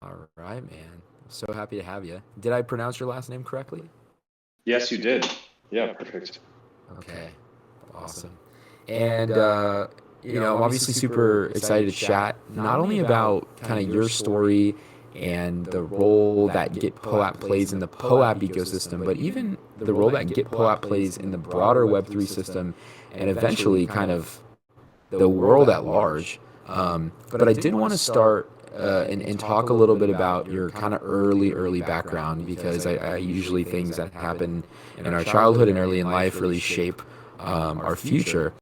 All right, man. So happy to have you. Did I pronounce your last name correctly? Yes, you did. Yeah, perfect. Okay, awesome. And I'm obviously super excited to chat not only about kind of your story and the role that GitPOAP plays in the POAP ecosystem, but even the role that GitPOAP plays in the broader Web3 system and eventually kind of the world at large. But I did want to start and talk a little bit about your kind of early background because I usually things that happen in our childhood and early in life really shape our future.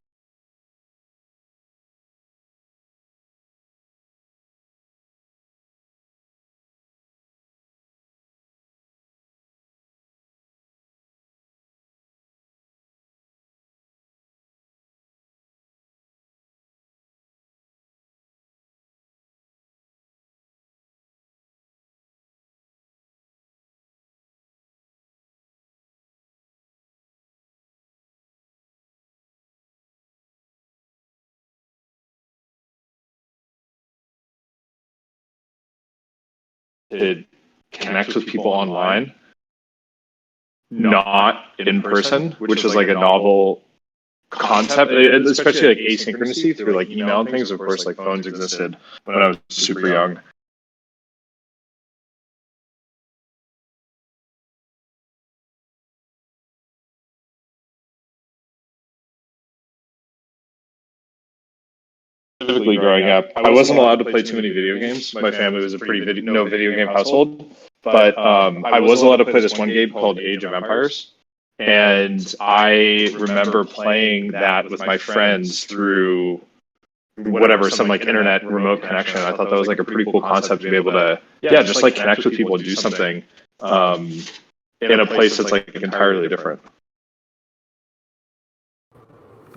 To connect with people online, not in person, which is like a novel concept, especially like asynchronously through like email and things. Of course, like phones existed when I was super young. Specifically growing up, I wasn't allowed to play too many video games. My family was a pretty no video game household, but I was allowed to play this one game called Age of Empires. And I remember playing that with my friends through whatever, some like internet remote connection. I thought that was like a pretty cool concept to be able to, just like connect with people and do something in a place that's like entirely different.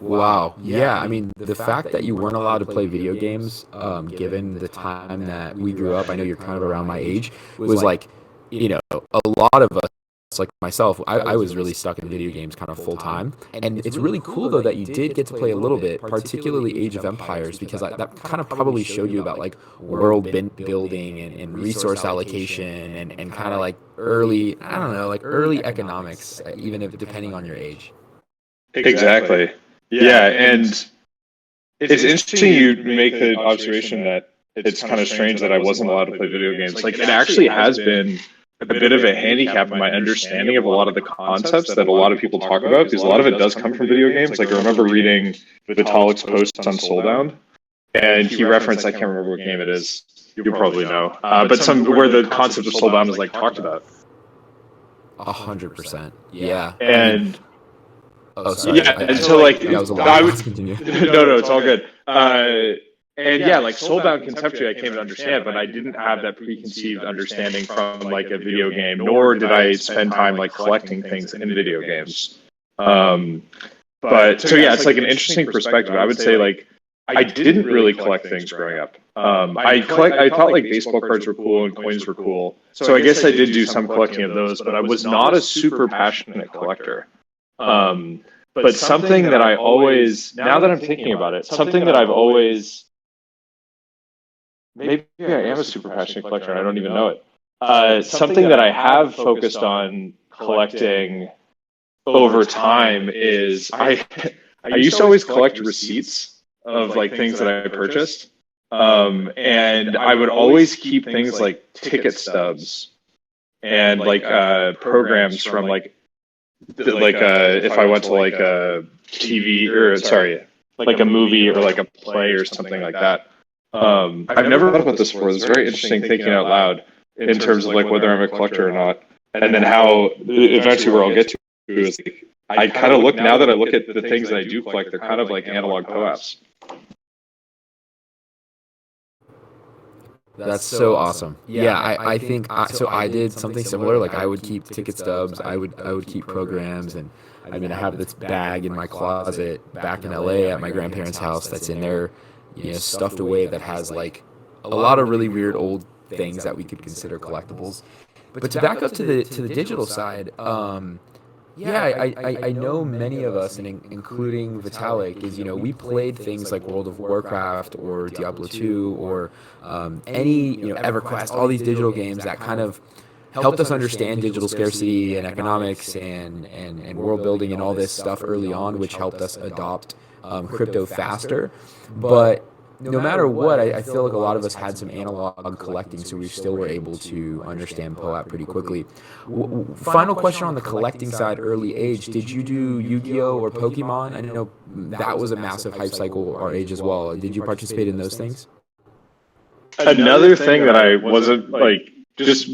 Wow. Yeah. I mean, the fact that you weren't allowed to play video games, given the time that we grew up, I know you're kind of around my age, was like, a lot of us, like myself, I was really stuck in video games kind of full time. And it's really cool, though, that you did get to play a little bit, particularly Age of Empires, because that kind of probably showed you about like building and resource allocation and kind of like early, I don't know, like early economics, even if depending on your age. Exactly. Yeah, and it's interesting you make the observation that it's kind of strange that I wasn't allowed to play video games. Like, it actually has been a bit of a handicap in my understanding of a lot of the concepts that a lot of people talk about, because a lot of it does come from video games. Like, I remember reading Vitalik's post on Soulbound, and he referenced, I can't remember what game it is, you'll probably know, but some where the concept of Soulbound is like talked about. 100%. Yeah. And oh, sorry. yeah, and so like that was a lot. I would continue. no, it's all good. And yeah, like Soulbound conceptually, I came to understand, but I didn't have that preconceived understanding from like a video game, nor did I spend time like collecting things in video games. But so yeah, it's like an interesting perspective. I would say like I didn't really collect things growing up. I thought like baseball cards were cool and coins were cool, so I guess I did do some collecting of those, but I was not a super passionate collector. But something that I always, now that I'm thinking about it, something that I've always, maybe I am a super passionate collector and I don't even know it. Something that I have focused on collecting over time is I used to always collect receipts of like things that I purchased. And I would always keep things like ticket stubs and like programs from like if I went to like a TV or sorry, like a movie or like a play or something like that. I've never thought about this before. It's very interesting thinking out loud in terms of like whether I'm a collector or not, and then how eventually where I'll get to is like, I kind of look now that I look at the things that I do collect, they're kind of like analog POAPs. That's so awesome. Yeah, I think so. I did something similar. Like I would keep ticket stubs. I would keep programs, and I mean I have this bag in my closet back in LA at my grandparents' house that's in there, stuffed away, that has like a lot of really weird old things that we could consider collectibles. But to back up to the digital side, Yeah, I know many of us, and including Vitalik, is, we played things like World of Warcraft or Diablo 2 or any, EverQuest, all these digital games that kind of helped us understand digital scarcity and economics and world building and all this stuff early on, which helped us adopt crypto faster. But no matter what, I feel like a lot of us had some analog collecting, so we still were able to understand POAP pretty quickly. Final question on the collecting side, early age. Did you do Yu-Gi-Oh or Pokemon? I know that was a massive hype cycle our age as well. Did you participate in those things? Another thing that I wasn't like just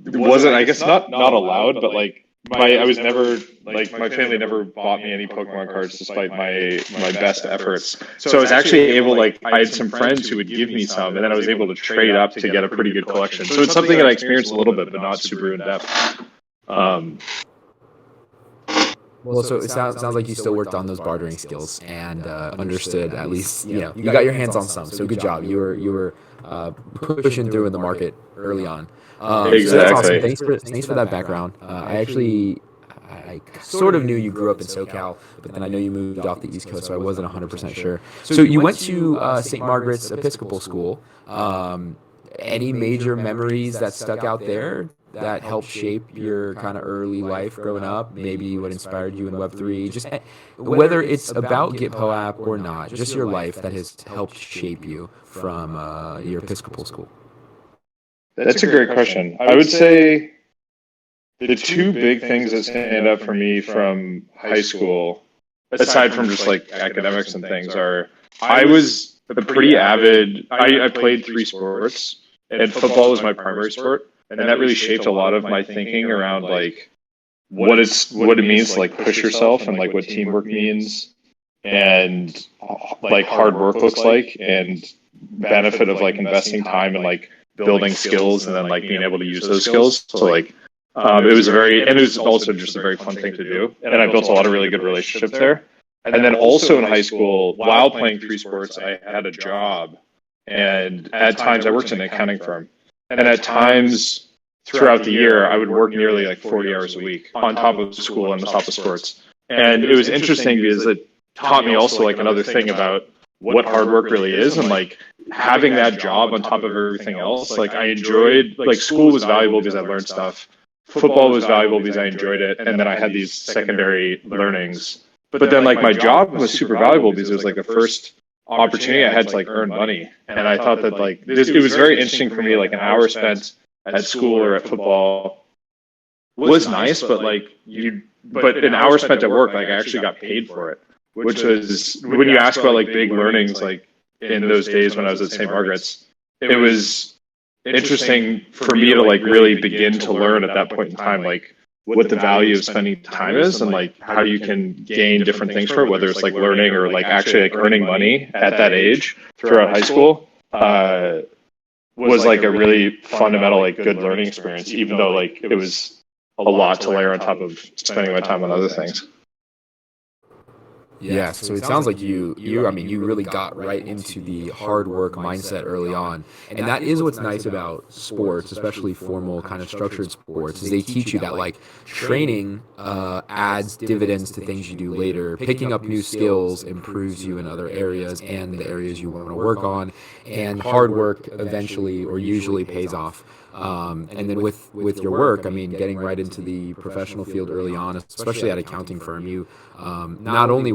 wasn't, I guess, not allowed, but like I was never like, my family never bought me any Pokemon cards despite my best efforts. So I was actually able, like, I had some friends who would give me some, and then I was able to trade up to get a pretty good collection. So it's something that I experienced a little bit, but not super in depth. Well, so it sounds like you still worked on those bartering skills and understood, at least, you got your hands on some. So good job. You were pushing through in the market early on. Exactly. So that's awesome. Thanks for that background. I sort of knew you grew up in SoCal, but then I know you moved off the East Coast, so I wasn't 100% sure. So you went to St. Margaret's Episcopal School. Any major memories that stuck out there that helped shape your kind of early life growing up? Maybe what inspired you in Web3? Just whether it's about GitPOAP or not, just your life that has helped shape you from your Episcopal school. That's a great question. I would say the two big things that stand up for me from high school, aside from just like academics and things, are I was a pretty avid, I played three sports, and football was my primary sport. And that really shaped a lot of my thinking around like what it means to like push yourself, and like what teamwork means, and like hard work looks like, and benefit of like investing time and like building skills, and then like being able to use those skills. So like it was also just a very fun thing to do, and I built a lot of really good relationships there. And then also in high school, while playing three sports, I had a job, and at times I worked in an accounting firm. And at times throughout the year, I would work nearly like 40 hours a week on top of school and on top of sports. And it was interesting because it taught me also like another thing about what hard work really is, and like having that job on top of everything else. Like I enjoyed, like, school was valuable because I learned stuff. Football was valuable because I enjoyed it. And then I had these secondary learnings. But then like my job was super valuable because it was like the first opportunity I had to like earn money. And I thought that like it was very interesting for me, like an hour spent at school or at football was nice, but like but an hour spent at work, like I actually got paid for it, which was, when you ask about like big learnings, like in those days when I was at St. Margaret's, it was interesting for me to like really begin to learn at that point in time, like what the value of spending time is, and like how you can gain different things for it, whether it's like learning or like actually like earning money at that age throughout high school. Was like a really fundamental, like good learning experience, even though like it was a lot to layer on top of spending my time on other things. Yeah, so it sounds like you really got right into the hard work mindset early on. And that is what's nice about sports, especially formal kind of structured sports, is they teach you that like training adds dividends to things you do later. Picking up new skills improves you in other areas and the areas you want to work on. And hard work eventually or usually pays off. And then with your work, I mean, getting right into the professional field early on, especially at accounting firm, you not only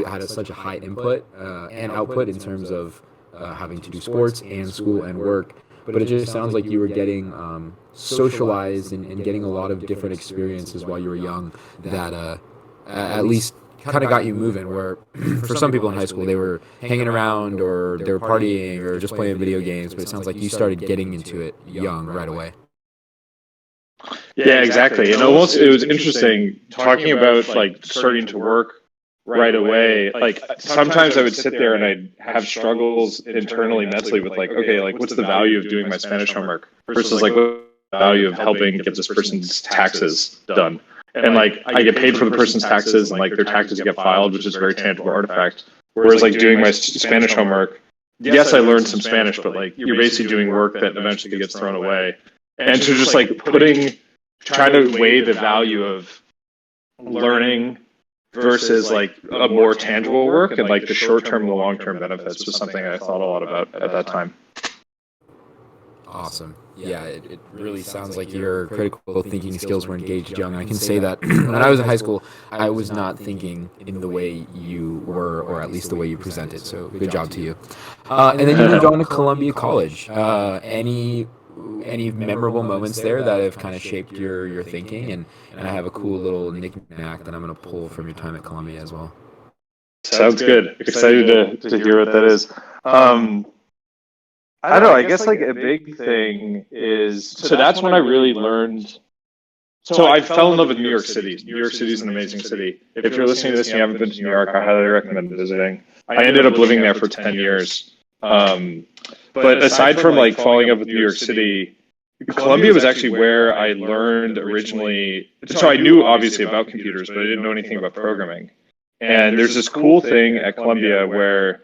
had such a high input and output in terms of having to do sports and school and work, but it just sounds like you were getting socialized and getting a lot of different experiences while you were young that at least kind of got you moving, where for some people in high school they were hanging around or they were partying or just playing video games, but it sounds like you started getting into it young right away. Yeah, exactly. And almost it was interesting talking about like starting to work right away. Like sometimes I would sit there and I'd have struggles internally, mentally, with like, okay, like what's the value of doing my Spanish homework versus like what's the value of helping get this person's taxes done. And like I get paid for the person's taxes, and like their taxes get filed, which is a very tangible artifact. Whereas like doing my Spanish homework, yes, I learned some Spanish, but like you're basically doing work that eventually gets thrown away. And to just like trying to weigh the value of learning versus like a more tangible work, and like the short-term and the long-term benefits was something I thought a lot about at that time. Awesome. Yeah, it really sounds like your critical thinking skills were engaged young. I can say that when I was in high school, I was not thinking in the way you were, or at least the way you presented. So good job to you. And then you moved on to Columbia College. Any memorable moments there that have kind of shaped your thinking? And I have a cool little knick-knack that I'm going to pull from your time at Columbia as well. Sounds good. Excited to hear what that is. I don't know. I guess like a big thing is, so that's when I really learned. So I fell in love with New York City. New York City is an amazing city. If you're listening to this and you haven't been to New York, I highly recommend visiting. I ended up living there for 10 years. But aside from like falling in love with New York City, Columbia was actually where I learned originally. So I knew obviously about computers, but I didn't know anything about programming. And there's this cool thing at Columbia where,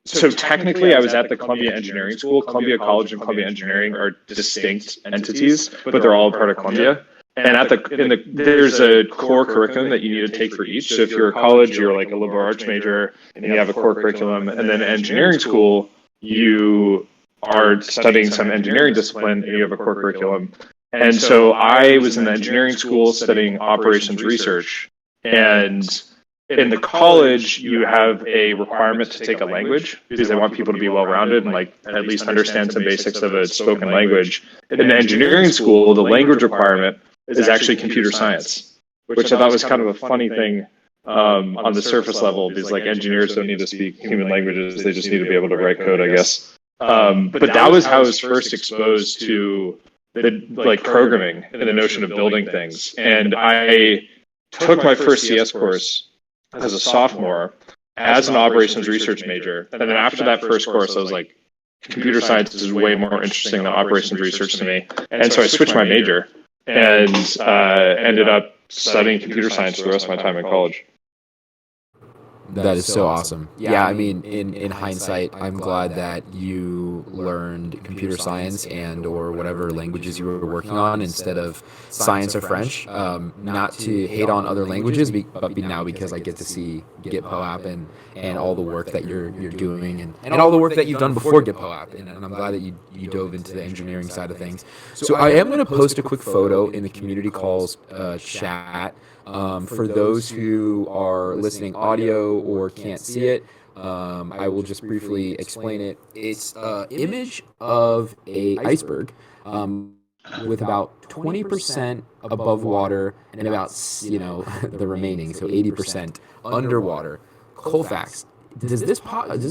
so technically I was at the Columbia Engineering School. Columbia College and Columbia Engineering are distinct entities, but they're all part of Columbia. And there's a core curriculum that you need to take for each. So if you're a college, you're like a liberal arts major, and you have a core curriculum. And then engineering school, you are studying some engineering discipline, and you have a core curriculum. And so I was in the engineering school studying operations research. And in the college, you have a requirement to take a language because they want people to be well-rounded and like at least understand some basics of a spoken language. In the engineering school, the language requirement is actually computer science, which I thought was kind of a funny thing on the surface level, because like engineers don't need to speak human languages; they just need to be able to write code, I guess. But that was how I was first exposed to the like programming and the notion of building things. And I took my first CS course as a sophomore as an operations research major. And then after that first course, I was like, computer science is way more interesting than operations research to me. And so I switched my major and ended up studying computer science for the rest of my time in college. That is so awesome. Yeah, I mean, in hindsight, I'm glad that you learned computer science and or whatever languages you were working on instead of science or French. Not to hate on other languages, but now because I get to see GitPOAP and all the work that you're doing and all the work that you've done before GitPOAP. And I'm glad that you dove into the engineering side of things. So I am going to post a quick photo in the community calls chat. For those who are listening audio or can't see it, I will just briefly explain it. It's an image of a iceberg with about 20% above water and about, the remaining, so 80% underwater. Colfax. Does this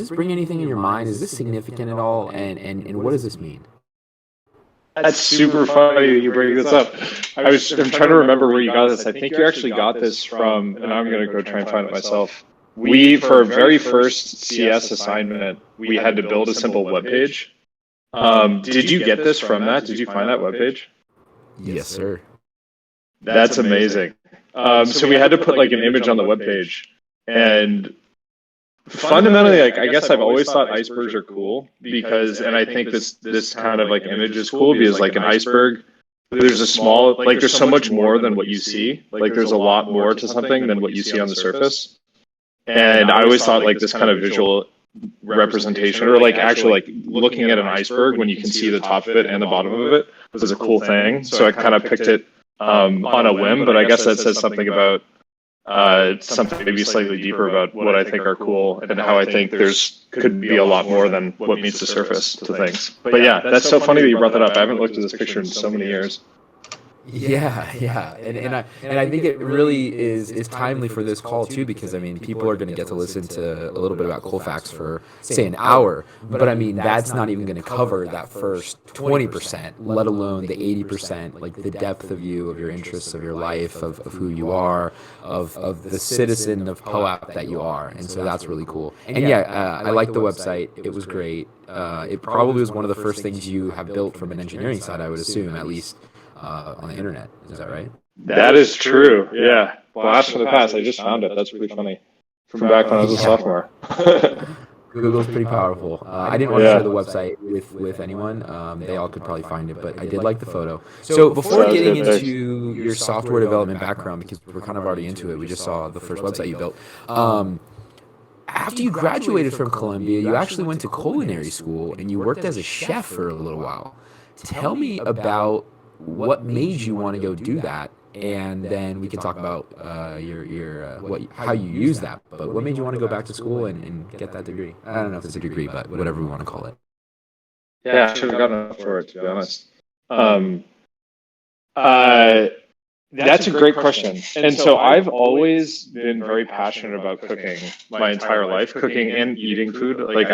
bring anything in your mind? Is this significant at all? And what does this mean? That's super funny that you bring this up. I'm trying to remember where you got this. I think you actually got this from, and I'm going to go try and find it myself. For our very first CS assignment, we had to build a simple web page. Did you get this from that? Did you find that web page? Yes, sir. That's amazing. So we had to put like an image on the web page, and fundamentally, like I guess I've always thought icebergs are cool because, and I think this kind of like image is cool because like an iceberg, there's there's so much more than what you see. Like there's a lot more to something than what you see on the surface. And I always thought like this kind of visual representation, or like actually like looking at an iceberg when you can see the top of it and the bottom of it, was a cool thing. So I kind of picked it on a whim, but I guess that says something about something maybe slightly deeper about what I think are cool and how I think could be a lot more than what meets the surface to things. But yeah, that's so funny that you brought that up. I haven't looked at this picture in so many years. Yeah, and I think it really is timely for this call too, because I mean people are going to get to listen to a little bit about Colfax for say an hour, but I mean that's not even going to cover that first 20%, let alone the 80%, like the depth of you, of your interests, of your life, of who you are, of the citizen of POAP that you are, and so that's really cool. And yeah, I like the website; it was great. It probably was one of the first things you have built from an engineering side, I would assume, at least. On the internet, is that right? That is true. Yeah. Blast from the past. I just found it. That's pretty funny. From back when I was a sophomore. Google's pretty powerful. I didn't want to share the website with anyone. They all could probably find it, but I did like the photo. So before Sounds getting good. Thanks. into your software development background, because we're kind of already into it, we just saw the first website you built. After you graduated from Columbia, you actually went to culinary school and you worked as a chef for a little while. Tell me about what made you want to go do that, and then we can talk about how you use that. But what made you want to go back to school and get that degree? I don't know if it's a degree, but whatever we want to call it. Yeah, I should have gotten up for it, to be honest. Uh, that's a great question. And so I've always been very passionate about cooking my entire life, cooking and eating food. Like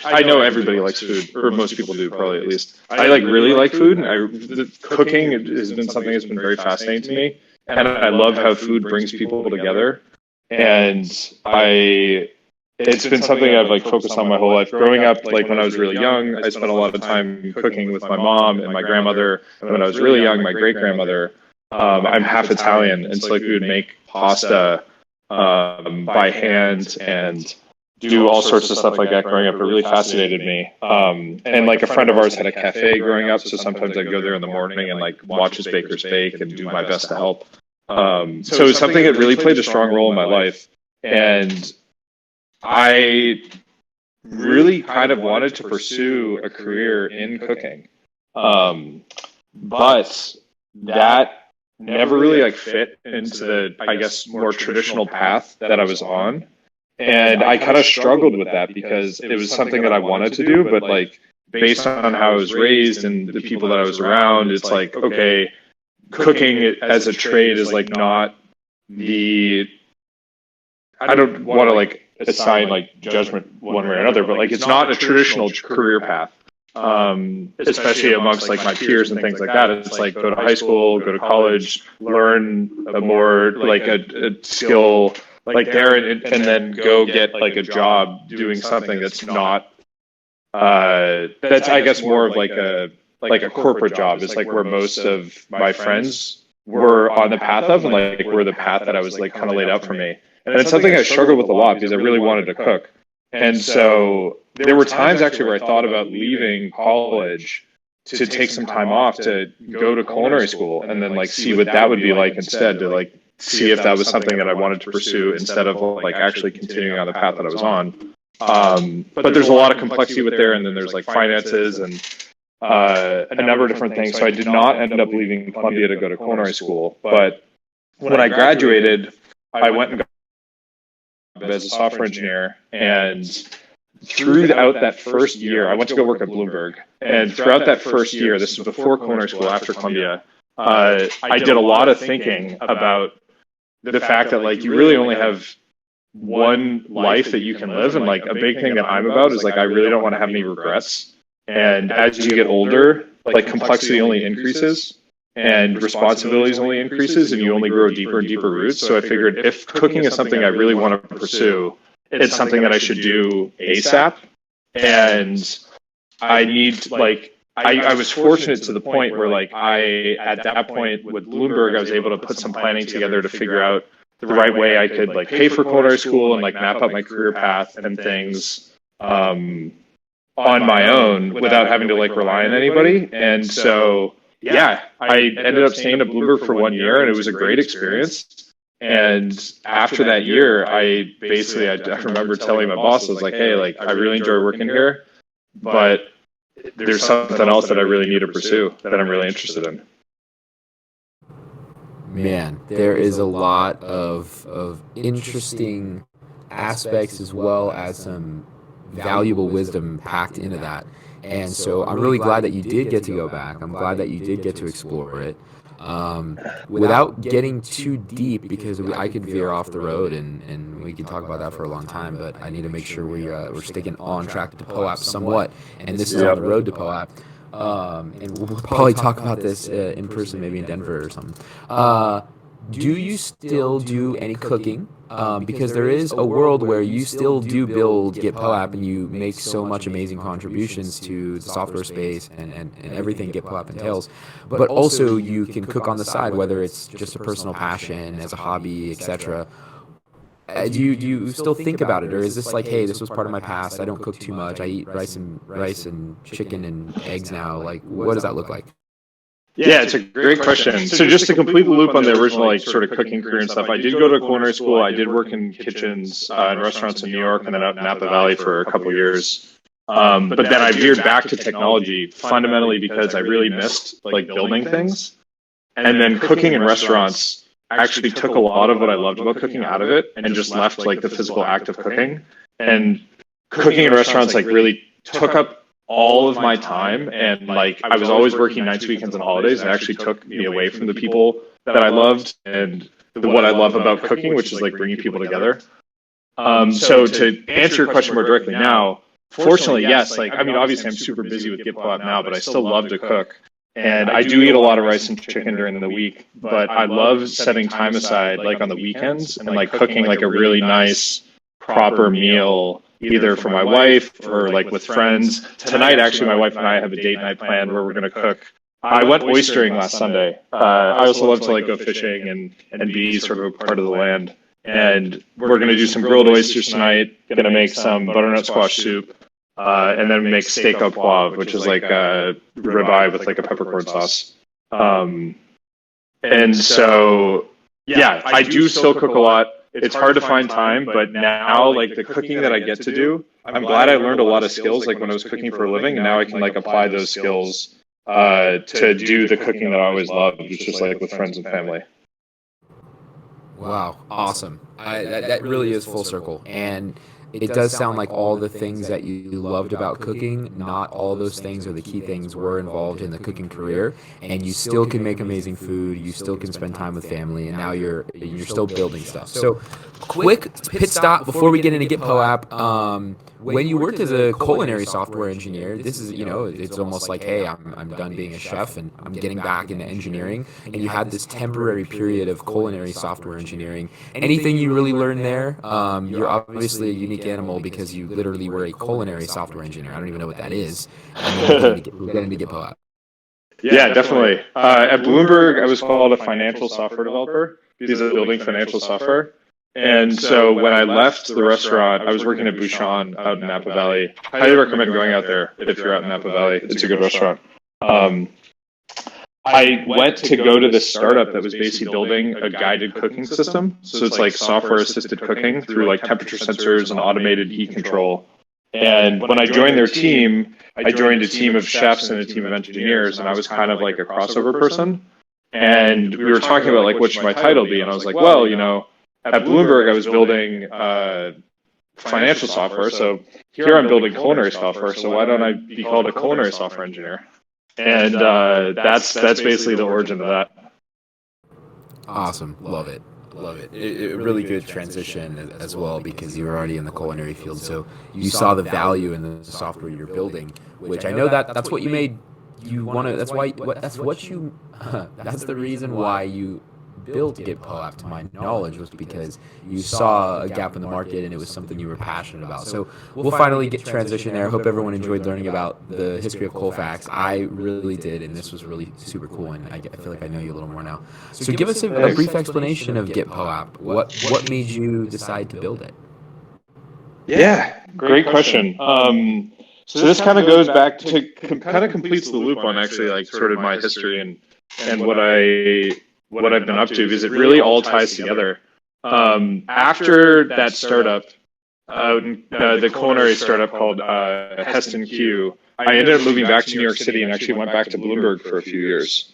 I know everybody likes food, or most people do, probably at least. I like really like food, and cooking has been something that's been very fascinating to me. And I love how food brings people together. And it's been something I've like focused on my whole life. Growing up, like when I was really young, I spent a lot of time cooking with my mom and my grandmother. And when I was really young, my great grandmother. I'm half Italian, and so like we would make pasta by hand and do all sorts of stuff like that growing up. It really fascinated me. And like a friend of ours had a cafe growing up, so sometimes I'd go there in the morning and like watch his bakers bake and do my best to help. So it was something that really played a strong role in my life. And I really kind of wanted to pursue a career in cooking. But that never really like fit into the, I guess, more traditional path that I was on. And I kind of struggled with that because it was something that I wanted to do, but like based on how I was raised and the people that I was around, it's like, okay, cooking as a trade is like not the, I don't want to like assign like judgment one way or another, but like it's not a traditional career path. Especially amongst like my peers and things like that. It's like go to high school, go to college, learn a more like a skill like there, and then go get like a job doing something that's not that's I guess more of like a corporate job. It's like where most of my friends were on the path of, and like were the path that I was like kind of laid out for me. And it's something I struggled with a lot because I really wanted to cook. And so there were times actually where I thought about leaving college to take some time off to go to culinary school and then like see what that would be like instead, to like see if that was something that I wanted to pursue instead of like actually continuing on the path that I was on. But there's a lot of complexity with there, and then there's like finances and a number of different things. So I did not end up leaving Columbia to go to culinary school. But when I graduated, I went and got as a software engineer, and throughout that first year, I went to go work at Bloomberg. And throughout that first year, this was before culinary school, after Columbia, I did a lot of thinking about the fact that like you really only have one life that you can live. And like a big thing that I'm about is like I really don't want to have any regrets. And as you get older, like complexity only increases and responsibilities only increases, and you only grow deeper and deeper roots. So I figured if cooking is something I really want to pursue, it's something that I should do ASAP. And I need like I was fortunate to the point where like at that point with Bloomberg, I was able to put some planning together to figure out the right way I could like pay for culinary school and like map out my career path and things on my own without having to like rely on anybody. And so yeah, I ended up staying at Bloomberg for 1 year, and it was a great experience. And after that year, I remember telling my boss, I was like, hey, like I really enjoy working here, but there's something else that I really need to pursue that I'm really interested in. Man, there is a lot of interesting aspects as well as some valuable wisdom packed into that. And so I'm really glad that you did get to go back. I'm glad that you did get to explore it. Without getting too deep, because I could veer off the road and we can talk about that for a long time, but I need to make sure we're sticking on track to POAP somewhat, and this is on the road to POAP. And we'll probably talk about this in person, maybe in Denver or something. Do you still do any cooking? Because there is a world where you still do build GitPOAP and you make so much amazing contributions to the software space and everything GitPOAP entails. But also you can cook on the side, whether it's just a personal passion, as a hobby, etc. do you still think about it, or is this like, hey, this was part of my past? I don't cook too much. I eat rice and chicken and eggs now. Like, what does that look like? Yeah, it's a great question. So just to complete the loop on the original like sort of cooking career and stuff, I did go to culinary school. I did work in kitchens and restaurants in New York and then out in Napa Valley for a couple of years. But then I veered back to technology fundamentally because I really missed like building things. And then cooking in restaurants actually took a lot of what I loved about cooking out of it and just left like the physical act of cooking. And cooking in restaurants like really took up all of my time, and like I was always working nights, weekends, and holidays, and actually took me away from the people that I loved and what I love about cooking, which is like bringing people together. So to answer your question more directly now, fortunately, yes. Like I mean, obviously, I'm super busy with GitPOAP now, but I still love to cook, and I do eat a lot of rice and chicken during the week. But I love setting time aside, like on the weekends, and like cooking like a really nice, proper meal either for my wife or like with friends. Tonight, actually, my wife and I have a date night planned where we're going to cook. I went oystering last Sunday. I also love to like go fishing and be sort of a part of the land. And we're going to do some grilled oysters tonight. Going to make some butternut squash soup, and then make steak au poivre, which is like a ribeye with like a peppercorn sauce. And so, yeah, I do still cook a lot. It's hard to find time, but now like the cooking that I get to do, I'm glad I learned a lot of skills like when I was cooking for a living, and now I can like apply those skills to do the cooking that I always loved, which is like with friends and family. Wow, awesome. That really is full circle. And it does sound like all the things that you loved about cooking, not all those things or the key things were involved in the cooking career. And you still can make amazing food, you still can spend time with family, and now you're still building stuff. So quick pit stop before we get into GitPOAP. When you worked as a culinary software engineer, this is, it's almost like, hey, I'm done being a chef and I'm getting back into engineering. And you had this temporary period of culinary software engineering. Anything you really learned there? You're obviously a unique animal because you literally were a culinary software engineer. I don't even know what that is. And then we'll get into GitPOAP. Yeah, definitely. At Bloomberg, I was called a financial software developer because of building financial software. And so when I left the restaurant, I was working at Bouchon out in Napa Valley. Highly recommend going out there if you're out in Napa Valley. It's a good restaurant. I went to go to this startup that was basically building a guided cooking system. So it's like software assisted cooking through like temperature sensors and automated heat control. And when I joined their team, I joined a team of chefs and a team of engineers, and I was kind of like a crossover person. And we were talking about like, what should my title be? And I was like, well, at Bloomberg, I was building financial software. So here I'm building culinary software. So why don't I be called a culinary software engineer? And that's basically the origin of that. Awesome. Love it. Love it. A really good transition as well because you were already in the culinary field. So you saw the value in the software you're building, which I know that's what you made. You want to, that's the reason why you built GitPOAP, to my knowledge, was because you saw a gap in the market and it was something you were passionate about. So we'll finally get transition there. I hope everyone enjoyed learning about the history of Colfax. I really did, and this was really super cool, and I feel like I know you a little more now. So give us a brief explanation of GitPOAP. What made you decide to build it? Yeah, great question. So this kind of goes back to kind of completes the loop on actually like sort of my history and what I've been up to, because it really all ties together. After that startup, the culinary startup called Heston Q, I ended up moving back to New York City and actually went back to Bloomberg for a few years.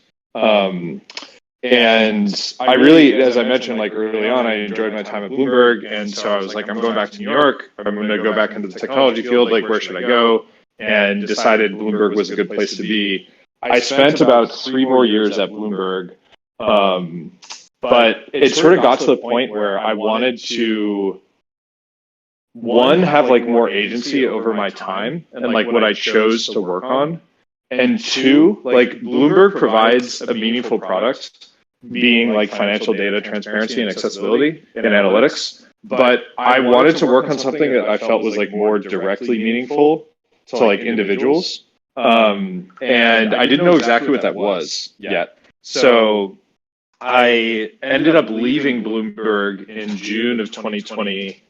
And I really, as I mentioned, like early on, I enjoyed my time at Bloomberg. And so I was like, I'm going back to New York. I'm going to go back into the technology field. Like, where should I go? And decided Bloomberg was a good place to be. I spent about 3 more years at Bloomberg. But it sort of got to the point where I wanted to, one, have like more agency over my time and like what I chose to work on. And two, like Bloomberg provides a meaningful product, being like financial data transparency and accessibility and analytics. But I wanted to work on something that I felt was like more directly meaningful to like individuals. And I didn't know exactly what that was yet. So I ended up leaving Bloomberg in June of 2020.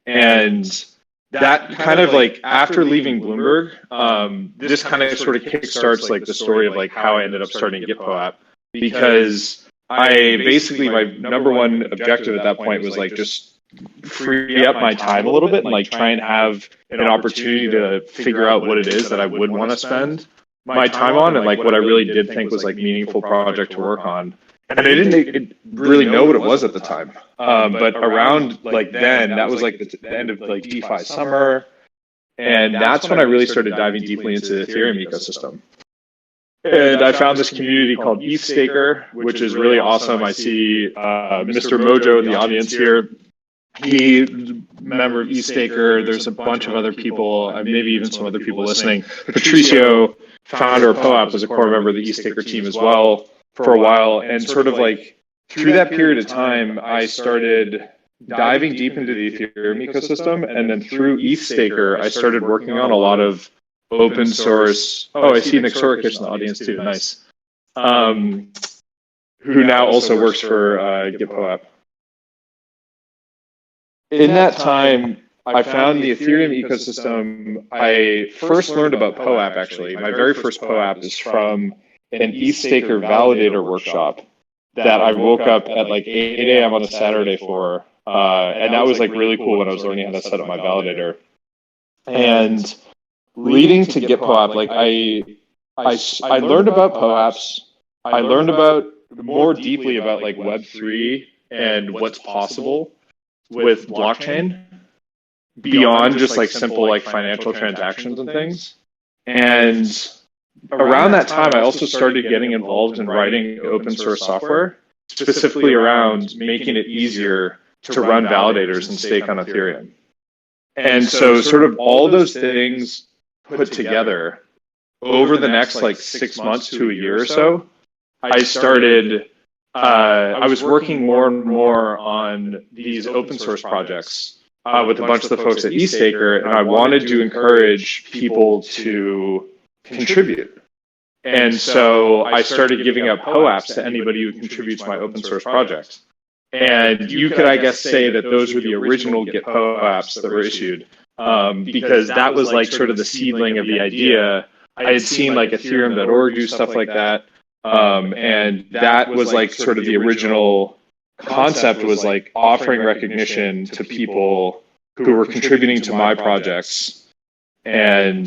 And that kind of like after leaving Bloomberg, this kind of sort of kickstarts like the story of like how I ended up starting GitPOAP, because I basically, my number one objective at that point was like just free up my time a little bit and like try and have an opportunity to figure out what it is that I would want to spend my time on, and like what I really did think was like meaningful project to work on. And I didn't really know what it was at the time. But around like then, that was like the end of like DeFi summer. And that's when I really started diving deeply into the Ethereum ecosystem. And I found this community called ETHstaker, which is really awesome. I see Mr. Mojo in the audience here. He's a member of ETHstaker. There's a bunch of other people, maybe even some other people listening. Patricio, founder of POAP, was a core member of the ETHstaker team as well for a while. And sort of like through that period of time, I started diving deep into the Ethereum ecosystem. And then through ETHstaker, I started working on a lot of open source. Oh, I see Nick Sorokich in the audience too. Nice. Who now also works for GitPOAP. In that time, I found the Ethereum ecosystem. I first learned about POAP, actually. My very first POAP is from an ETHstaker validator workshop that I woke up at like 8 a.m. on a Saturday for. And that was like really cool when I was learning how to set up my validator. And leading to GitPOAP, like I learned about POAPs. I learned about more deeply about like Web3 and what's possible with blockchain beyond just like simple like financial transactions and things. And around that time, I also started getting involved in writing open source software, specifically around making it easier to run validators and stake on Ethereum. And so sort of all those things put together over the next like 6 months to a year or so, I started I was working more and more on these open source projects with a bunch of the folks at ETHstaker, and I wanted to encourage people to contribute. And so I started giving out POAPs to anybody who contributes to my open source project. And you could, I guess, say that those were the original GitPOAPs that were issued, because that was like sort of the seedling of the idea. I had seen like Ethereum.org do stuff like that. And that was like sort of the original concept, was like offering recognition to people who were contributing to my projects. And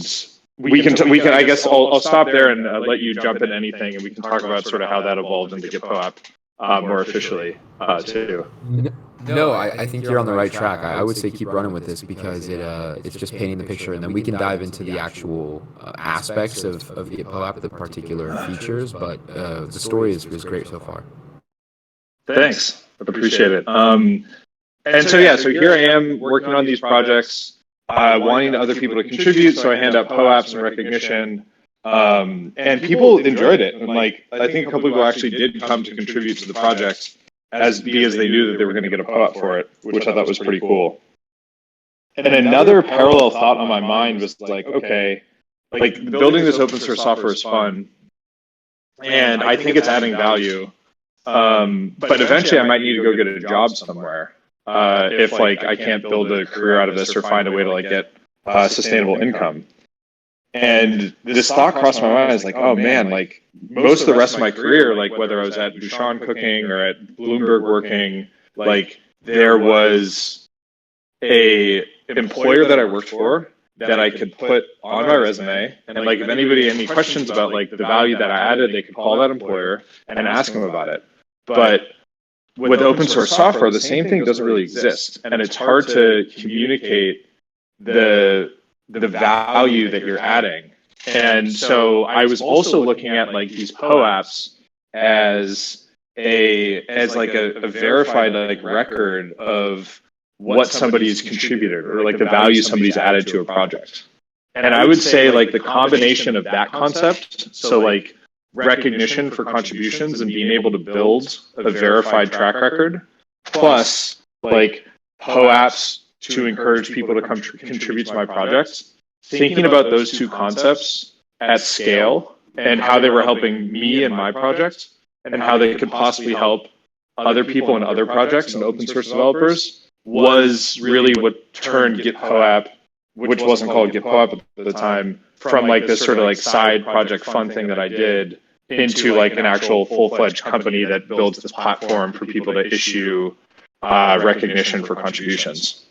we can I guess I'll stop there and let you jump in anything, and we can talk about sort of how that evolved into GitPOAP more officially too. No, I think you're on the right track. I would say keep running with this, because it's just painting the picture, and then we can dive into the actual aspects of GitPOAP, the particular features. But the story is great so far. Thanks, I appreciate it. And so yeah, so here I am working on these projects, wanting other people to contribute. So I hand out POAPs and recognition. And people enjoyed it, and like I think a couple people actually did come to contribute to the project because they knew that they were going to get a POAP for it, which I thought was pretty cool. And another parallel thought on my mind was like, okay, like building this open source software is fun, and I think it's adding value, but eventually I might need to go get a job somewhere if like I can't build a career out of this or find a way to like get sustainable income. And this thought crossed my mind. I was like, oh man, like most of the rest of my career, like whether I was at Bouchon cooking or at Bloomberg working, like there was a employer that I worked for that I could put on my resume. And like if anybody had any questions about like the value that I added, they could call that employer and ask them about it. But with open source software, the same thing doesn't really exist. And it's hard to communicate the value that you're adding. And so I was also looking at like these POAPs as like a verified like record of what somebody's contributed, or like the value somebody's added to a project. And I would say like the combination of that concept, so like recognition for contributions and being able to build a verified track record, plus like POAPs to encourage people to come contribute to my projects, thinking about those two concepts at scale and how they were helping me and my project and how they could possibly help other people and other projects and open source developers was really what turned GitPOAP, which wasn't called GitPOAP at the time, from like this sort of like side project fun thing that I did into like an actual full-fledged company that builds this platform for people to issue recognition for contributions.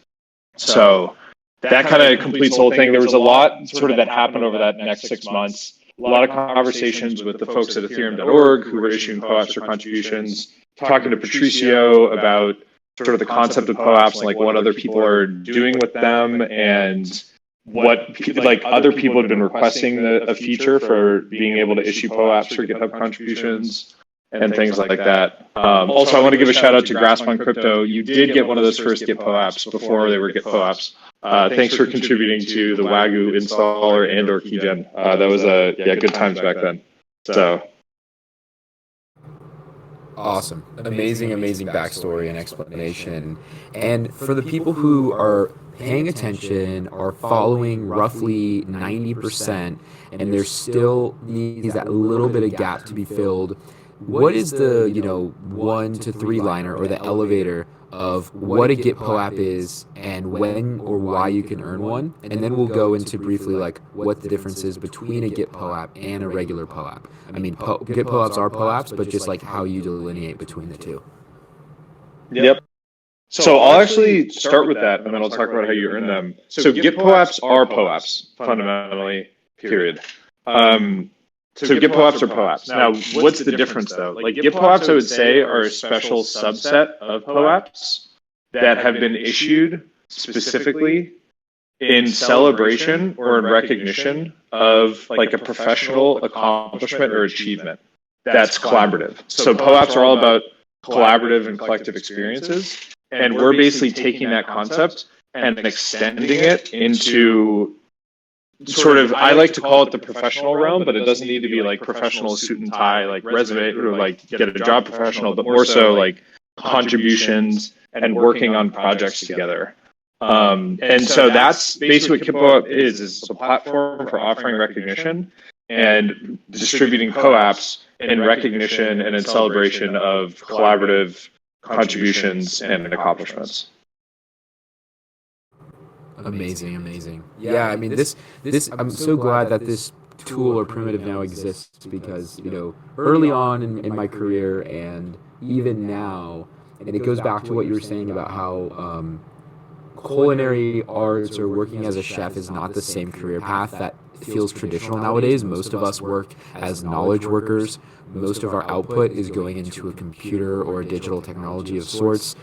So that kind of completes the whole thing. There was a lot sort of that happened over that next 6 months. A lot of conversations with the folks at Ethereum.org who were issuing POAPs for contributions, talking to Patricio about sort of the concept of POAPs and like what other people are doing with them and what like other people have been requesting a feature for being able to issue POAPs for GitHub contributions and things like that. Also, I want to give a shout out to Grasp on Crypto. You did get one of those first GitPOAPs before they were GitPOAPs. Thanks for contributing to the Wagyu installer and or keygen. That was good times back then. So awesome, amazing backstory and explanation. And for the people who are paying attention, are following roughly 90%, and there still needs that little bit of gap to be filled, what is the 1 to 3 liner or the elevator of what a GitPOAP is and when or why you can earn one? And then we'll go into briefly like what the difference is between a GitPOAP and a regular POAP. I mean, GitPOAPs are POAPs, but just like how you delineate between the two. Yep. So I'll actually start with that, and then I'll talk about how you earn them. So GitPOAPs are POAPs, fundamentally, period. So GitPOAPs are POAPs. Now, what's the difference, though? Like GitPOAPs, I would say, are a special subset of POAPs that have been issued specifically in celebration or in recognition of like a professional accomplishment or achievement that's collaborative. So POAPs are all about collaborative and collective experiences, and we're basically taking that concept and extending it into sort of, I like to call it the professional realm, but it doesn't need to be like professional suit and tie, like resume or like get a job professional, but more so like contributions and working on projects together. And so that's basically what GitPOAP is it's a platform for offering recognition and distributing POAPs in recognition and in celebration of collaborative contributions and accomplishments. Amazing. Yeah, I mean this I'm so glad that this tool or primitive now exists because, early on in my career and even now, and it goes back to what you were saying about how culinary arts or working as a chef is not the same career path that feels traditional nowadays. Most of us work as knowledge workers. Most of our output is going into a computer or a digital technology of sorts.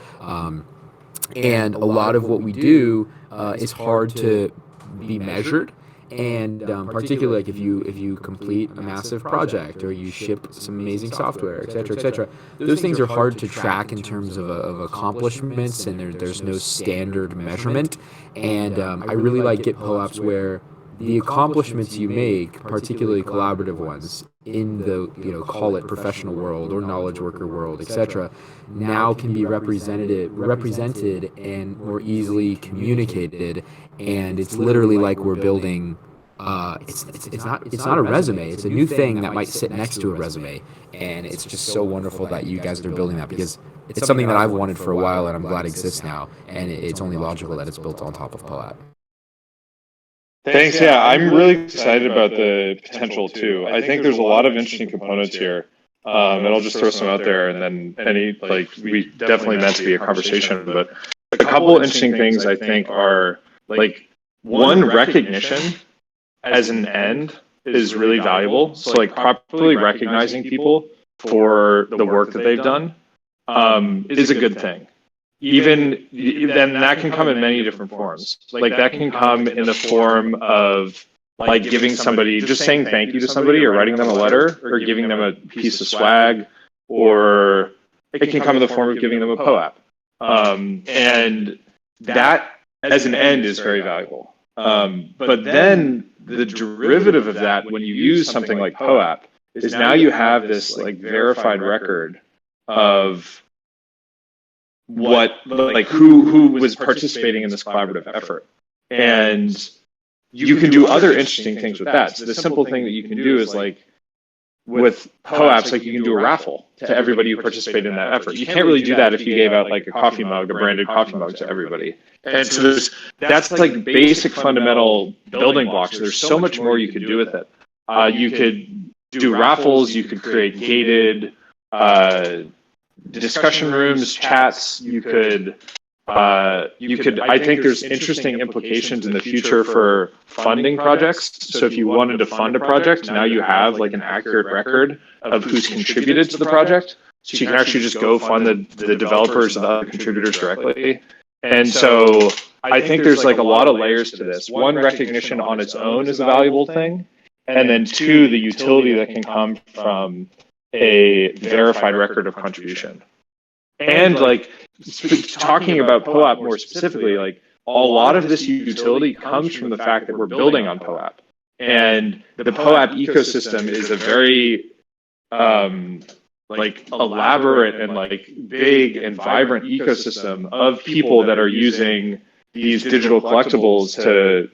And a lot of what we do is hard to be measured, and particularly like if you complete a massive project or you ship some amazing software, etc., those things are hard to track in terms of accomplishments, and there's no standard measurement. And I really like GitPOAPs where the accomplishments you make, particularly collaborative ones, in the call it professional world or knowledge worker world, etc., now can be represented and more easily communicated, and it's literally like we're building. It's not a resume. It's a new thing that might sit next to a resume, and it's just so wonderful that you guys are building that because it's something that I've wanted for a while, and I'm glad it exists now, and it's only logical that it's built on top of POAP. Thanks. Yeah, I'm really excited about the potential too. I think there's a lot of interesting components here, and I'll just throw some out there. And then we definitely meant to be a conversation, but a couple interesting things I think are like one, recognition as an end is really valuable. So like properly recognizing people for the work that they've done is a good thing. Even then that can come in many different forms. Like that can come in the form of like giving somebody, just saying thank you to somebody or writing them a letter or giving them a piece of swag, or it can come in the form of giving them a POAP. And that as an end is very valuable. But then the derivative of that when you use something like POAP is now you have this like verified record of who was participating in this collaborative effort. And you can do other interesting things with that. So the simple thing that you can do is like with POAPs, like you can do a raffle to everybody who participated in that effort. You can't really do that if you gave out like a coffee mug, a branded coffee mug to everybody. And so that's like basic fundamental building blocks. There's so much more you could do with it. You could do raffles. You could create gated discussion rooms, chats. You could. I think there's interesting implications in the future for funding projects. So if you wanted to fund a project, now you have like an accurate record of who's contributed to the project. So you can actually just go fund the developers and the other contributors directly. And so I think there's like a lot of layers to this. One, recognition on its own is a valuable thing. And then two, the utility that can come from a verified record of contribution. And like talking about POAP more specifically, like a lot of this utility comes from the fact that we're building on POAP. And the POAP ecosystem is a very like elaborate and like big and vibrant ecosystem of people that are using these digital collectibles to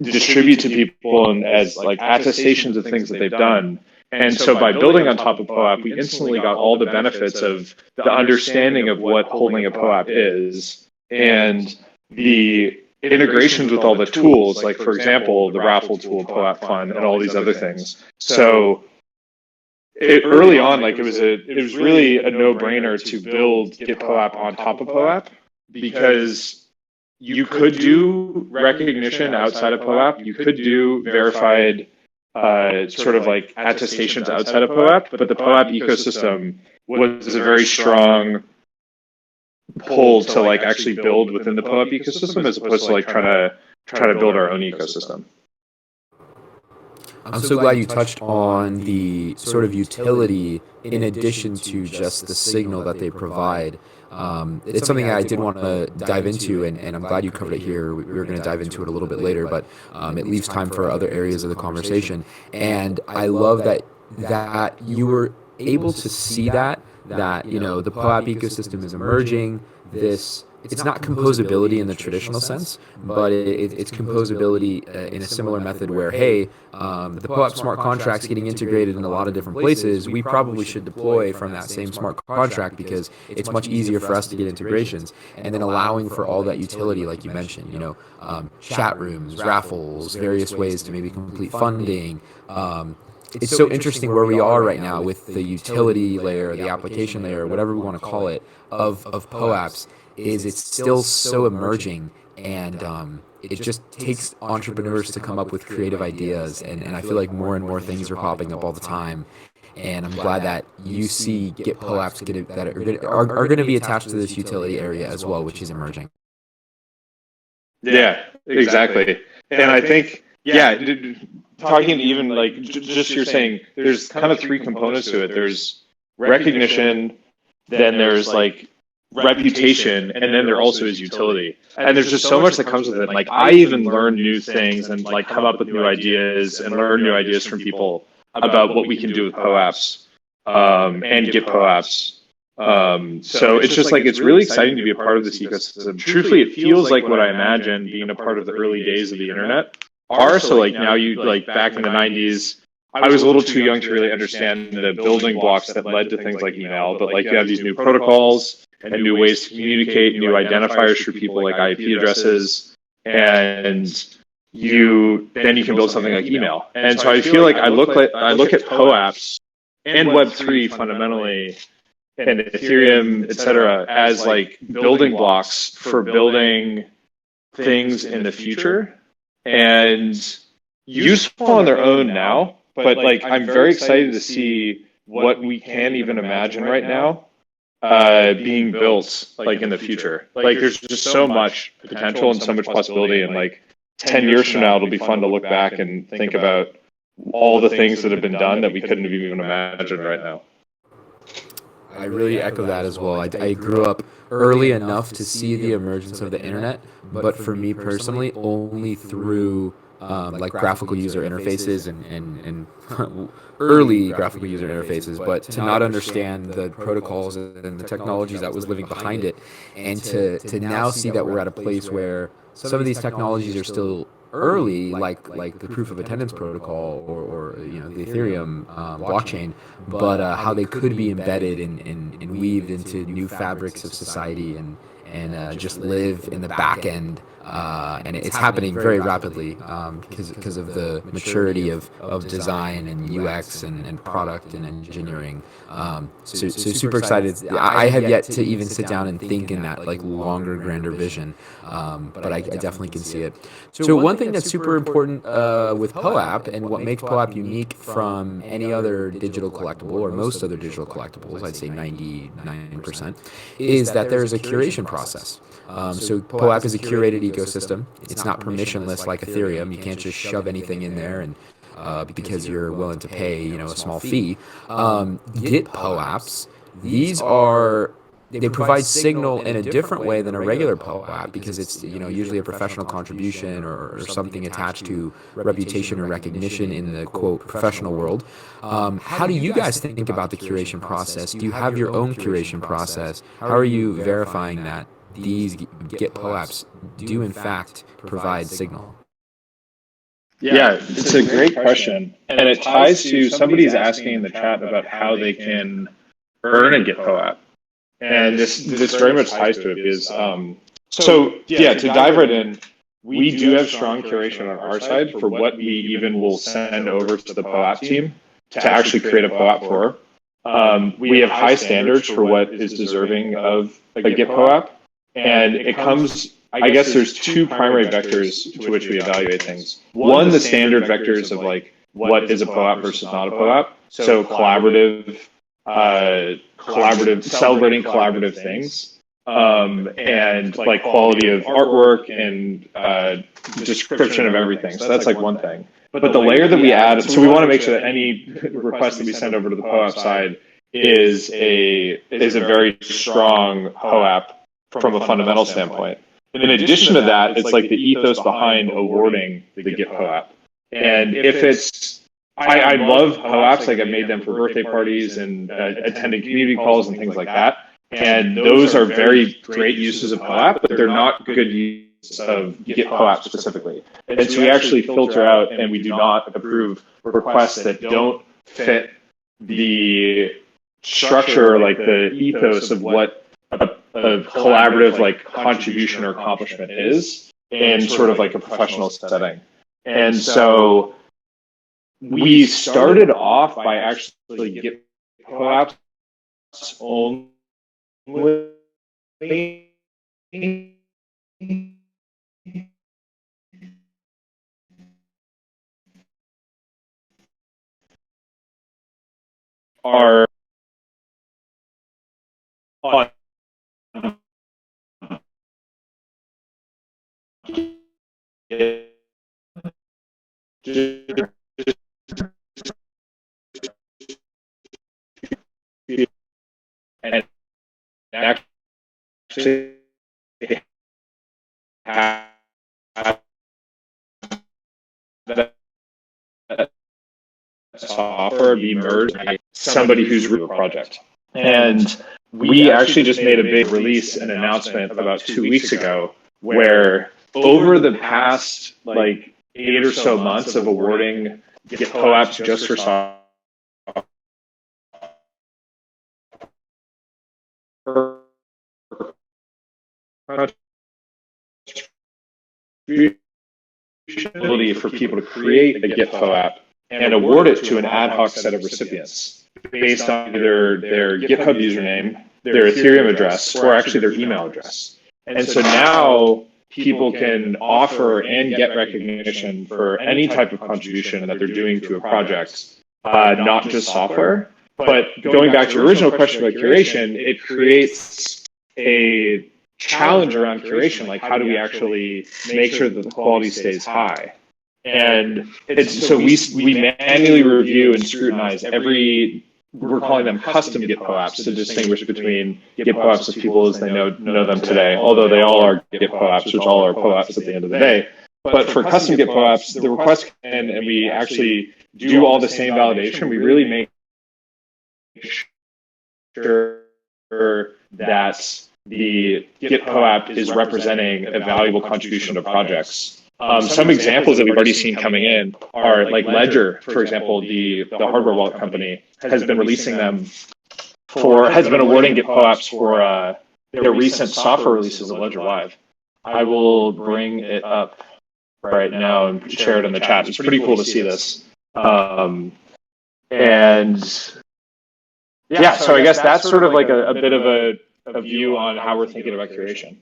distribute to people and as like attestations of things that they've done. And so by building on top of POAP, we instantly got all the benefits of the understanding of what holding a POAP is and the integrations with all the tools, like, for example, the raffle tool, POAP Fund, and all these other things. So early on, like it was really a no-brainer to build GitPOAP on top of POAP because you could do recognition outside of POAP. You could do verified sort of like attestations outside of POAP, but the POAP ecosystem was a very strong pull to like actually build within the POAP ecosystem as opposed to like trying to build our own ecosystem. I'm so glad you touched on the sort of utility in addition to just the signal that they provide. It's something I did want to dive into, and I'm glad you covered it here. We were going to dive into it a little bit later, but it leaves time for other areas of the conversation. And I love that you were able to see that you know the POAP ecosystem is emerging. It's not composability in the traditional sense, but it's composability in a similar method where, hey, the POAP smart contract's getting integrated in a lot of different places. We probably should deploy from that same smart contract because it's much easier for us to get integrations. And then allowing for all that utility, like you mentioned, you know, chat rooms, raffles, various ways to maybe complete funding. It's so interesting where we are right now with the utility layer, the application layer, whatever we want to call it, of POAPs. Is it's still so emerging, and it just takes entrepreneurs to come up with creative ideas, and I feel like more and more things are popping up all the time, and I'm glad that you see GitPOAPs that are going to be attached to this utility area as well, which is emerging. Yeah, exactly. And I think, talking even like just you're saying, there's kind of three components to it. There's recognition, then there's like reputation, and then there also is utility. And there's just so much that comes with it. Like I even learn new things and like come up with new ideas and learn new ideas from people about what we can do with POAPs and GitPOAPs. So it's just like it's really exciting to be a part of this ecosystem. Truthfully, it feels like what I imagined being a part of the early days of the internet are. So like now you like back in the 90s, I was a little too young to really understand the building blocks that led to things like email, but like you have these new protocols and new ways to communicate, new identifiers for people like IP addresses, and then you can build something like email. And so I feel like I look at POAPs and Web3 fundamentally, and Ethereum, et cetera, as like building blocks for building things in the future, and useful on their own now. But like I'm very excited to see what we can even imagine right now being built like in the future. Like there's just so much potential and so much possibility, and like 10 years from now it'll be fun to look back and think about all the things that have been done that we couldn't have even imagined right now. I really echo that as well. I grew up early enough to see the emergence of the internet, but for me personally, only through like graphical user interfaces and early graphical user interfaces, but to not understand the protocols and the technologies that was living behind it, and to now see that we're at a place where some of these technologies are still early, like the proof of attendance protocol or the Ethereum blockchain, but how they could be embedded and weaved into new fabrics of society and just live in the back end. And it's happening very rapidly because of the maturity of design and UX and product and engineering. So super excited. I have yet to even sit down and think in that like longer, grander vision, but I definitely can see it. So one thing that's super important with POAP and what makes POAP unique from any other digital collectible or most other digital collectibles, I'd say 99%, is that there's a curation process. So POAP is a curated ecosystem. It's not permissionless like Ethereum. You can't just shove anything in there and because you're willing to pay a small fee. GitPOAPs, they provide signal in a different way than a regular POAP because it's usually a professional contribution or something attached to reputation or recognition in the quote professional world. How do you guys think about the curation process? Do you have your own curation process? How are you verifying that these GitPOAPs do in fact provide signal? Yeah, it's a great question. And it ties to somebody's asking in the chat about how they can earn a GitPOAP. And this very much ties to it because, to dive right in, we do have strong curation on our side for what we even will send over to the POAP team to actually create a POAP for. We have high standards for what is deserving of a GitPOAP. And it comes, I guess there's two primary vectors to which we evaluate things. One, the standard vectors of like what is a POAP versus not a POAP. So celebrating collaborative things, and like quality of artwork and description of everything. So that's like one thing. But the layer that we add, so we want to make sure that any request that we send over to the POAP side is a very strong POAP from a fundamental standpoint. And in addition to that, it's like the ethos behind awarding the GitPOAP. And if it's, I love POAPs, like I've made them for birthday parties and attended community calls and things like that. And those are very great uses of POAP, but they're not good use of GitPOAP specifically. And so we actually filter out and we do not approve requests that don't fit the structure, like the ethos of what a collaborative like contribution or accomplishment is in sort of like a professional setting. And so we started off by actually GitPOAPs only are on and actually have that software be merged by somebody who's real project. And we actually just made a big release and announcement about 2 weeks ago where over the past like 8 or so months of awarding GitPOAPs just for software ability for people to create a GitPOAP and award it to an ad hoc set of recipients based on either their GitHub username, their Ethereum address, or actually their email address. And so now people can offer and get recognition for any type of contribution that they're doing to a project, not just software. But going back to your original question about curation, it creates a challenge around curation, like how do we actually make sure that the quality stays high? And it's so we manually review and scrutinize we're calling them custom GitPOAPs to distinguish between GitPOAPs as people as they know them today, although they all are GitPOAPs, which all are POAPs at the end of the day. But for custom GitPOAPs, the request and we actually do all the same validation. We really make sure that the GitPOAP is representing a valuable contribution to projects. Some examples that we've already seen coming in are like Ledger, for example, the hardware wallet company has been releasing them has been awarding GitPOAPs for their recent software releases of Ledger Live. I will bring it up right now and share it in the chat. It's pretty cool to see this. And yeah, so I guess that's sort of like a bit of a view on how we're thinking about curation.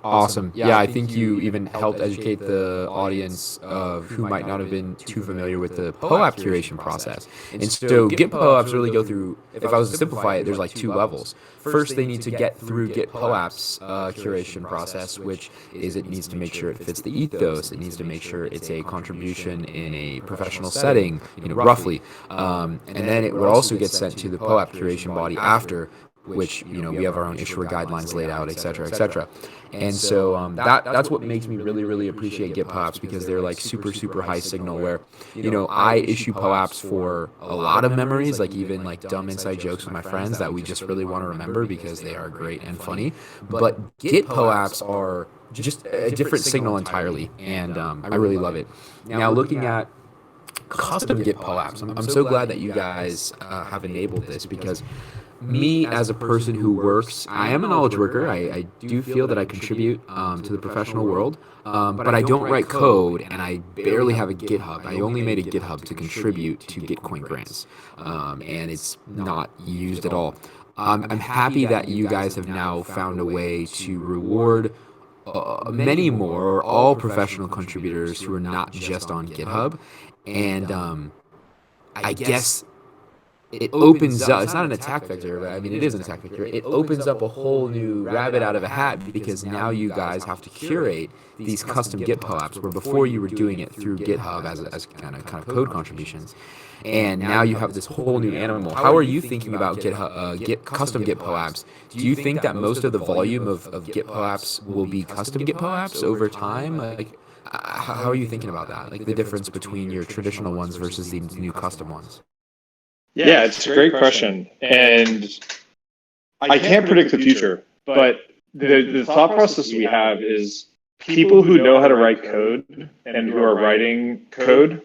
Awesome. Yeah, I think you even helped educate the audience of who might not have been too familiar with the POAP curation process. And so GitPOAPs really go through, if I was to simplify it, there's like two levels. First, they need to get through GitPOAP's curation process, which is it needs to make sure it fits the ethos. It needs to make sure it's a contribution in a professional setting, roughly. And then it would also get sent to the POAP curation body after, which we have our own issuer guidelines laid out, et cetera, et cetera. And so that's what makes me really, really appreciate GitPOAPs, because they're like super high signal where, I issue POAPs for a lot of memories, like even like dumb inside jokes with my friends that we just really want to remember because they are great and funny. But GitPOAPs are just a different signal entirely, and I really love it. Now, looking at custom GitPOAPs, I'm so glad that you guys have enabled this, because me as a person who works, I am a knowledge worker. I do feel that I contribute to the professional world, but I don't write code, and I barely have a GitHub. I only made a GitHub to contribute to Gitcoin grants, and it's not used at all. I'm happy that you guys have now found a way to reward many more or all professional contributors who are not just on GitHub, and I guess it opens up, it's not an attack vector, but I mean, it is an attack vector. It opens up a whole new rabbit out of a hat, because now you guys have to curate these custom GitPOAPs, where before you were doing it through GitHub as kind of code contributions. And now you have this whole new animal. How are you thinking about custom GitPOAPs? Do you think that most of the volume of GitPOAPs will be custom GitPOAPs over time? Like, how are you thinking about that? Like the difference between your traditional ones versus these new custom ones? Yeah, it's a great question. And I can't predict the future, but the thought process we have is people who know how to write code and who are writing code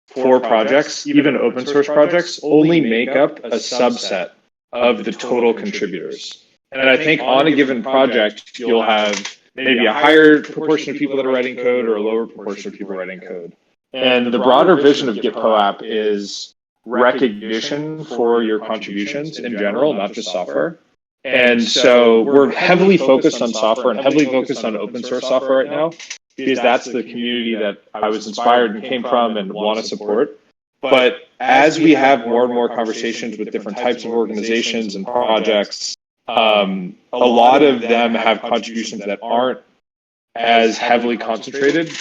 for projects, even open source projects, only make up a subset of the total contributors. And I think on a given project, you'll have maybe a higher proportion of people that are writing code or a lower proportion of people writing code. And the broader vision of GitPOAP is recognition for your contributions in general, not just software. And so we're heavily focused on software and heavily focused on open source software right now, because that's the community that I was inspired and came from and want to support. But as we have more and more conversations with different types of organizations and projects, a lot of them have contributions that aren't as heavily concentrated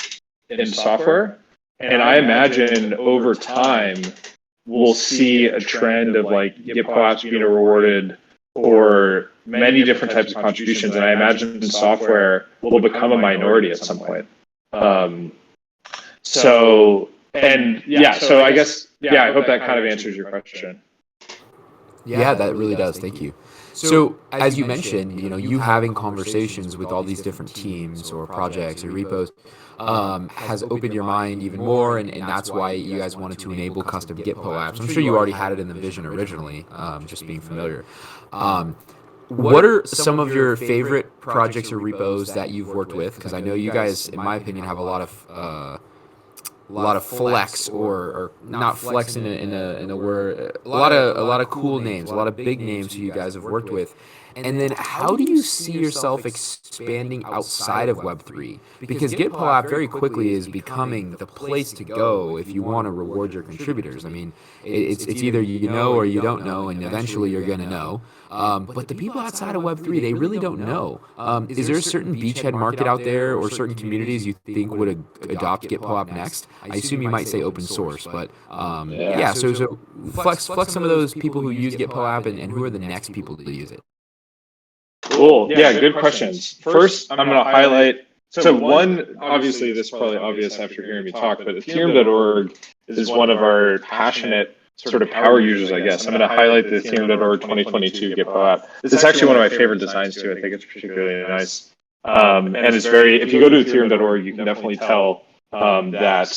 in software. And I imagine over time, we'll see a trend of like GitPOAPs being rewarded for many different types of contributions. And I imagine software will become a minority at some point. So I guess, I hope that kind of answers your question. Yeah, that really does. Thank you. So, as you mentioned, you having conversations with all these different teams or projects or repos has opened your mind even more, and that's why you guys wanted to enable custom GitPOAPs. I'm sure you already had it in the vision originally, just being familiar. What are some of your favorite projects or repos that you've worked with? Because I know you guys, in my opinion, have a lot of flex or not flex in a word, a lot of cool names, a lot of big names who you guys have worked with. And then how do you see yourself expanding outside of Web3? Because GitPOAP very quickly is becoming the place to go if you want to reward your contributors. I mean, it's either you know or you don't know, and eventually you're going to know. But the people outside of Web3, they really don't know. Is there a certain beachhead market out there or certain communities you think would adopt GitPOAP next? I assume you might say open source, but so flex some of those people who use GitPOAP, and who are the next people to use it? Cool. Yeah, good questions. First, I'm going to highlight, so one, obviously this is probably obvious after hearing me talk, but Ethereum.org is one of our passionate sort of power users, I guess. I'm going to highlight the Ethereum.org 2022 GitPOAP. It's actually one of my favorite designs too. I think it's particularly nice. And it's very, if you go to ethereum.org, you can definitely tell that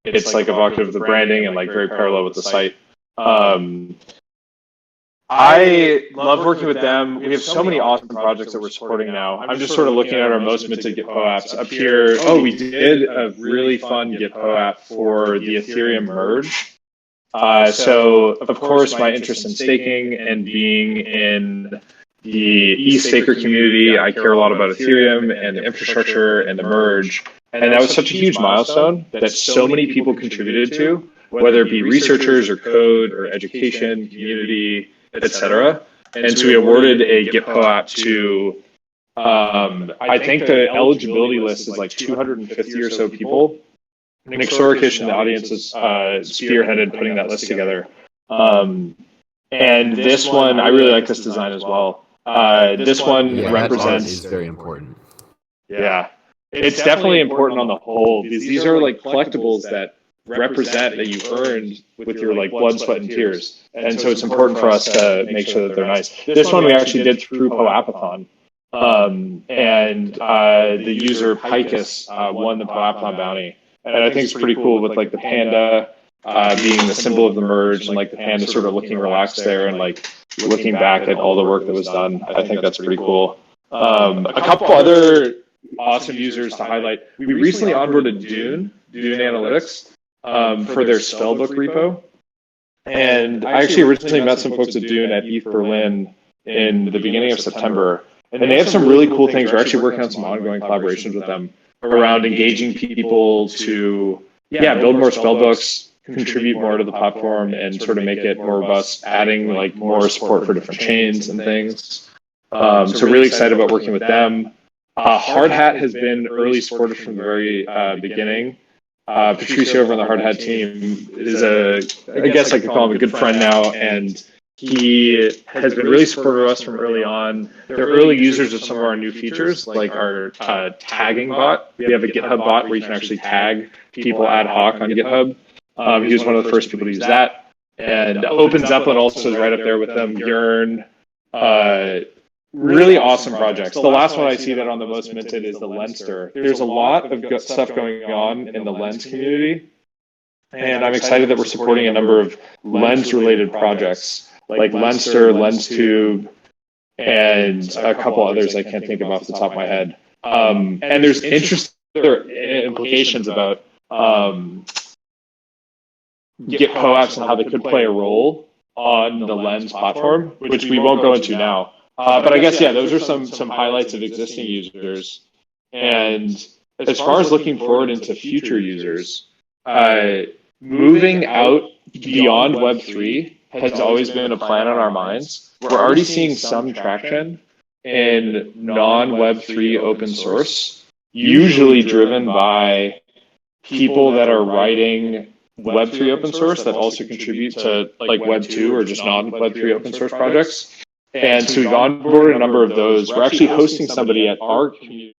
it's like evocative of the branding and like very parallel with the site. I love working with them. We have so many awesome projects that we're supporting now. I'm just sort of looking at our most minted GitPOAPs up here. Oh, we did a really fun GitPOAP for the Ethereum merge. So, of course, my interest in staking and being in the e-staker community, I care a lot about Ethereum and the infrastructure and the merge. And that was such a huge milestone that so many people contributed to, whether it be researchers or code or education, community, etc. And so we awarded a GitPOAP to, I think the eligibility list is like 250 or so people. Nick Sorokish in the audience is spearheaded putting that list together. And this one, I really like this design as well. This one represents... is very important. Yeah. It's definitely important on the whole, because these are like collectibles that represent that you earned with your like blood, sweat, and tears. And so it's important for us to make sure that they're nice. This one we actually did through POAPathon. And the user Picus won the POAPathon bounty. And I think it's pretty cool with like the panda being the symbol of the merge and like the panda sort of looking relaxed there and like looking back at all the work that was done. I think that's pretty cool. A couple other awesome users to highlight. We recently onboarded Dune Analytics for their Spellbook repo. And I actually originally met some folks at Dune at ETH Berlin in the beginning of September. And they have some really cool things. We're actually working on some ongoing collaborations with them around engaging people to, build more spellbooks, contribute more to the platform, and sort of make it more robust, adding like more support for different chains and things. So really excited about working with them. Hard Hat has been early supporters from the very beginning. Patricio over on the Hard Hat team is I guess I could call him a good friend now, and he has been really supportive of us from early on. They're early users of some of our new features, like our tagging bot. We have a GitHub bot where you can actually tag people ad hoc on GitHub. He was one of the first people to use that. And OpenZeppelin also is right up there with them. Yearn. Really awesome projects. The last one I see that on the most minted is the Lenster. There's a lot of stuff going on in the Lens community. And I'm excited that we're supporting a number of Lens-related projects like Lenster, LensTube, and a couple others I can't think of off the top of my head. And there's interesting implications about GitPOAPs and how they could play a role on the Lens platform, which we won't go into now. But I guess, those are some highlights of existing users. And as far as looking forward into future users, moving out beyond Web3 has always been a plan on our minds. We're already seeing some traction in non-Web3 open source, usually driven by people that are writing Web3 open source that also contribute to like Web2 or just non-Web3 open source projects. And so we've onboarded a number of those. We're actually hosting somebody at our community